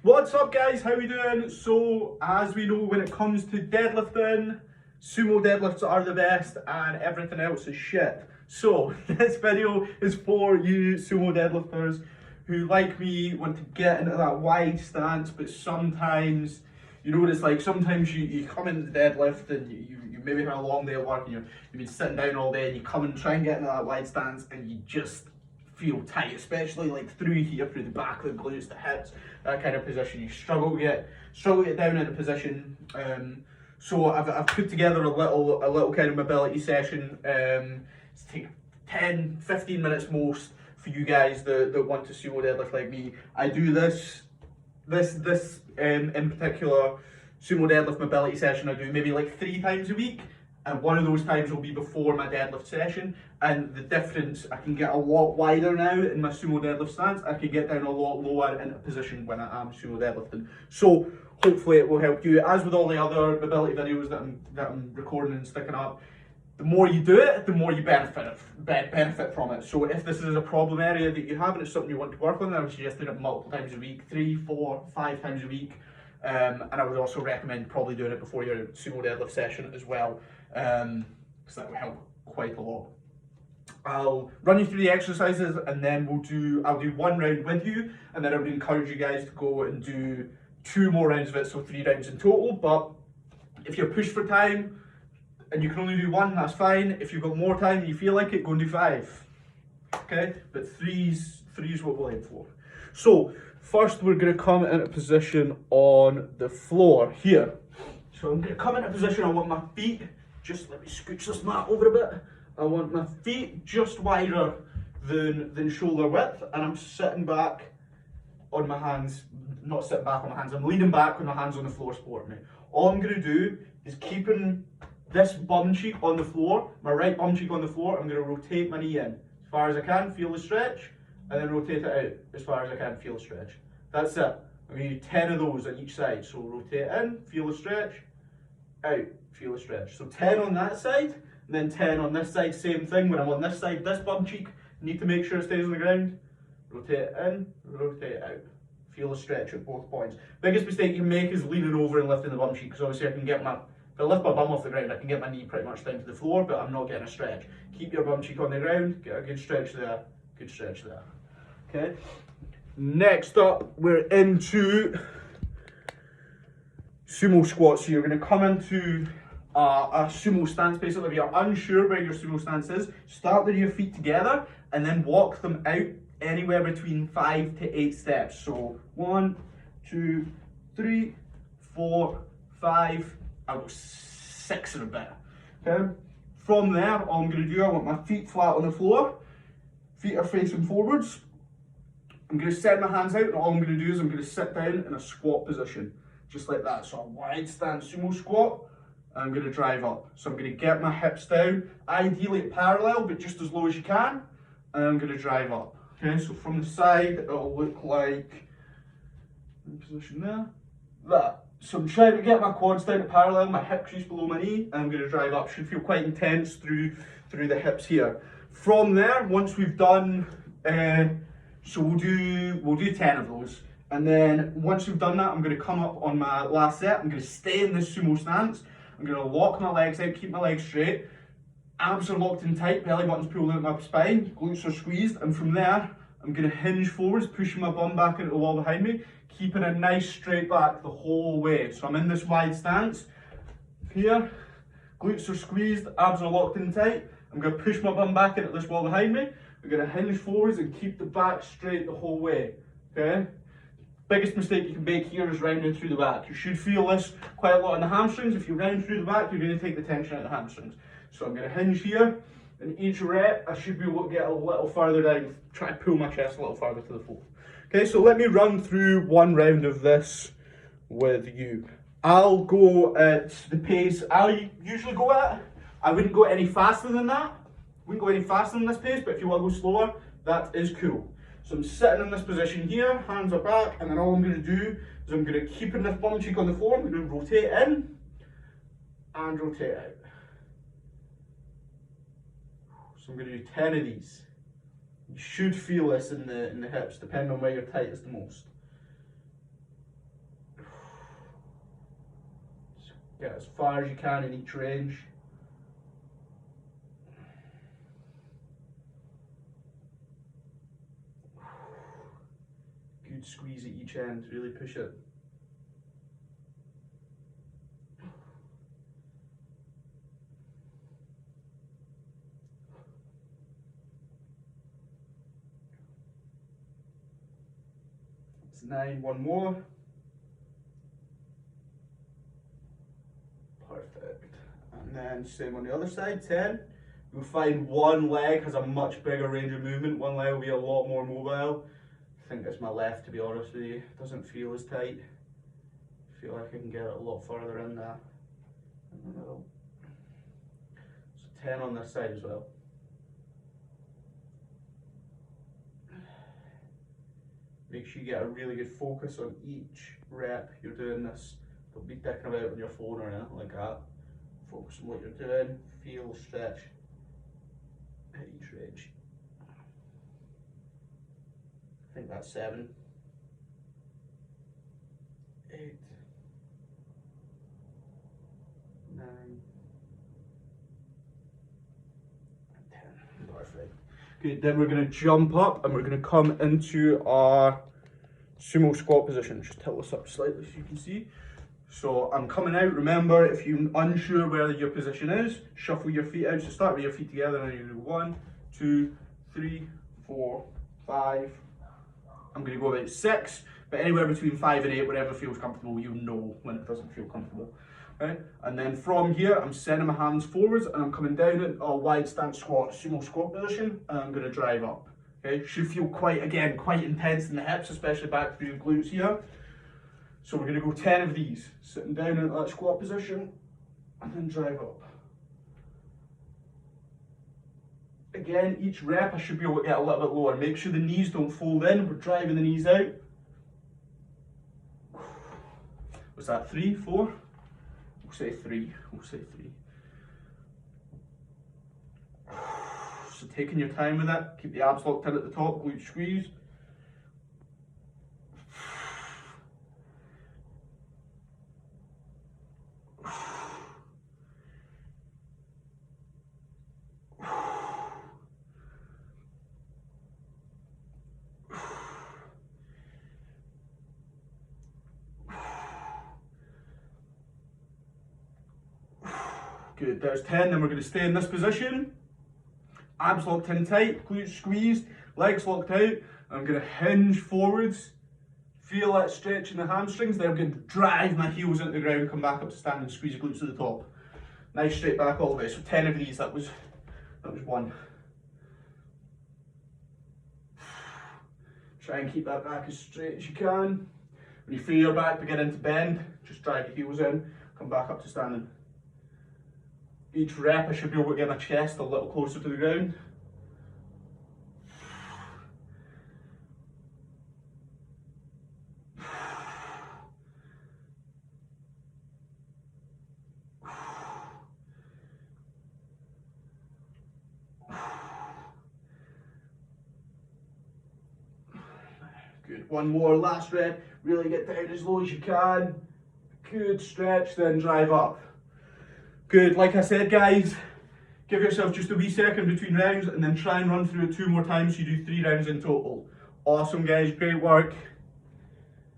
What's up guys, how we doing? So as we know, when it comes to deadlifting, sumo deadlifts are the best and everything else is shit. So this video is for you sumo deadlifters who, like me, want to get into that wide stance, but sometimes, you know what it's like, sometimes you come into the deadlift and you maybe had a long day at work and you've been sitting down all day and you come and try and get into that wide stance and you just feel tight, especially like through here, through the back of the glutes, the hips, that kind of position. You struggle to get down into position. So I've put together a little kind of mobility session. It's take 10-15 minutes most for you guys that want to sumo deadlift like me. I do this in particular sumo deadlift mobility session. I do maybe like 3 times a week. And one of those times will be before my deadlift session, and the difference, I can get a lot wider now in my sumo deadlift stance. I can get down a lot lower into position when I am sumo deadlifting. So hopefully it will help you. As with all the other mobility videos that I'm recording and sticking up, the more you do it, the more you benefit from it. So if this is a problem area that you have and it's something you want to work on, I would suggest doing it multiple times a week, 3, 4, 5 times a week. And I would also recommend probably doing it before your sumo deadlift session as well, because that will help quite a lot. I'll run you through the exercises and then I'll do 1 round with you, and then I would encourage you guys to go and do 2 more rounds of it, so 3 rounds in total. But if you're pushed for time and you can only do 1, that's fine. If you've got more time and you feel like it, go and do 5. Okay, but three's what we'll aim for. So first we're going to come into position on the floor here. So I'm going to come into position. I want my feet, just let me scooch this mat over a bit. I want my feet just wider than shoulder width, and I'm sitting back on my hands, not sitting back on my hands, I'm leaning back with my hands on the floor supporting me. All I'm going to do is keeping this bum cheek on the floor, my right bum cheek on the floor. I'm going to rotate my knee in as far as I can, feel the stretch, and then rotate it out as far as I can, feel the stretch. That's it. I'm going to do 10 of those on each side. So rotate in, feel the stretch, out, feel the stretch. So 10 on that side, and then 10 on this side, same thing. When I'm on this side, this bum cheek, need to make sure it stays on the ground. Rotate it in, rotate it out. Feel the stretch at both points. Biggest mistake you can make is leaning over and lifting the bum cheek, because obviously if I lift my bum off the ground, I can get my knee pretty much down to the floor, but I'm not getting a stretch. Keep your bum cheek on the ground, get a good stretch there, good stretch there. Okay. Next up, we're into sumo squats. So you're going to come into a sumo stance. Basically, if you're unsure where your sumo stance is, start with your feet together and then walk them out anywhere between 5 to 8 steps. So 1, 2, 3, 4, 5. I'll go 6 in a bit. Okay. From there, all I'm going to do, I want my feet flat on the floor. Feet are facing forwards. I'm going to send my hands out, and all I'm going to do is I'm going to sit down in a squat position, just like that. So a wide stance sumo squat, and I'm going to drive up. So I'm going to get my hips down, ideally parallel, but just as low as you can, and I'm going to drive up. Okay, so from the side, it'll look like, position there, that. So I'm trying to get my quads down to parallel, my hip crease below my knee, and I'm going to drive up. Should feel quite intense through the hips here. From there, once we've done, so we'll do 10 of those, and then once we've done that, I'm going to come up on my last set. I'm going to stay in this sumo stance. I'm going to lock my legs out, keep my legs straight. Abs are locked in tight, belly button's pulled out my spine, glutes are squeezed, and from there, I'm going to hinge forwards, pushing my bum back into the wall behind me, keeping a nice straight back the whole way. So I'm in this wide stance here, glutes are squeezed, abs are locked in tight. I'm going to push my bum back into this wall behind me. We're going to hinge forwards and keep the back straight the whole way. Okay? Biggest mistake you can make here is rounding through the back. You should feel this quite a lot in the hamstrings. If you round through the back, you're going to take the tension out of the hamstrings. So I'm going to hinge here, and each rep I should be able to get a little further down, try to pull my chest a little further to the floor. Okay, so let me run through 1 round of this with you. I'll go at the pace I usually go at. I wouldn't go any faster than that. Wouldn't go any faster than this pace, but if you want to go slower, that is cool. So I'm sitting in this position here, hands are back, and then all I'm going to do is I'm going to keep this bum cheek on the floor. I'm going to rotate in and rotate out. So I'm going to do 10 of these. You should feel this in the hips, depending on where you're tightest the most. Get as far as you can in each range. Good squeeze at each end, really push it. It's 9, one more. Perfect. And then same on the other side, 10. You'll find one leg has a much bigger range of movement. One leg will be a lot more mobile. I think it's my left, to be honest with you. It doesn't feel as tight. I feel like I can get it a lot further in there, in the middle. So 10 on this side as well. Make sure you get a really good focus on each rep you're doing this. Don't be dicking about on your phone or anything like that. Focus on what you're doing, feel the stretch at each range. I think that's 7, 8, 9, and 10. Perfect. Good, then we're going to jump up and we're going to come into our sumo squat position. Just tilt this up slightly so you can see. So I'm coming out. Remember, if you're unsure where your position is, shuffle your feet out. So start with your feet together and you do 1, 2, 3, 4, 5. I'm going to go about 6, but anywhere between 5 and 8, whatever feels comfortable, you know when it doesn't feel comfortable. Right? And then from here, I'm sending my hands forwards and I'm coming down in a wide stance squat, sumo squat position, and I'm going to drive up. Okay? Should feel quite intense in the hips, especially back through the glutes here. So we're going to go 10 of these, sitting down in that squat position, and then drive up. Again, each rep I should be able to get a little bit lower. Make sure the knees don't fold in, we're driving the knees out. Was that 3, 4? We'll say 3, we'll say 3. So taking your time with that, keep the abs locked in at the top, glute squeeze. Good, there's 10, then we're going to stay in this position. Abs locked in tight, glutes squeezed, legs locked out. I'm going to hinge forwards, feel that stretch in the hamstrings, then I'm going to drive my heels into the ground, come back up to stand and squeeze the glutes to the top. Nice straight back all the way, so 10 of these, that was 1. Try and keep that back as straight as you can. When you feel your back beginning to bend, just drive your heels in, come back up to standing. Each rep I should be able to get my chest a little closer to the ground. Good, one more, last rep. Really get down as low as you can. Good stretch, then drive up. Good, like I said guys, give yourself just a wee second between rounds and then try and run through it 2 more times so you do 3 rounds in total. Awesome guys, great work.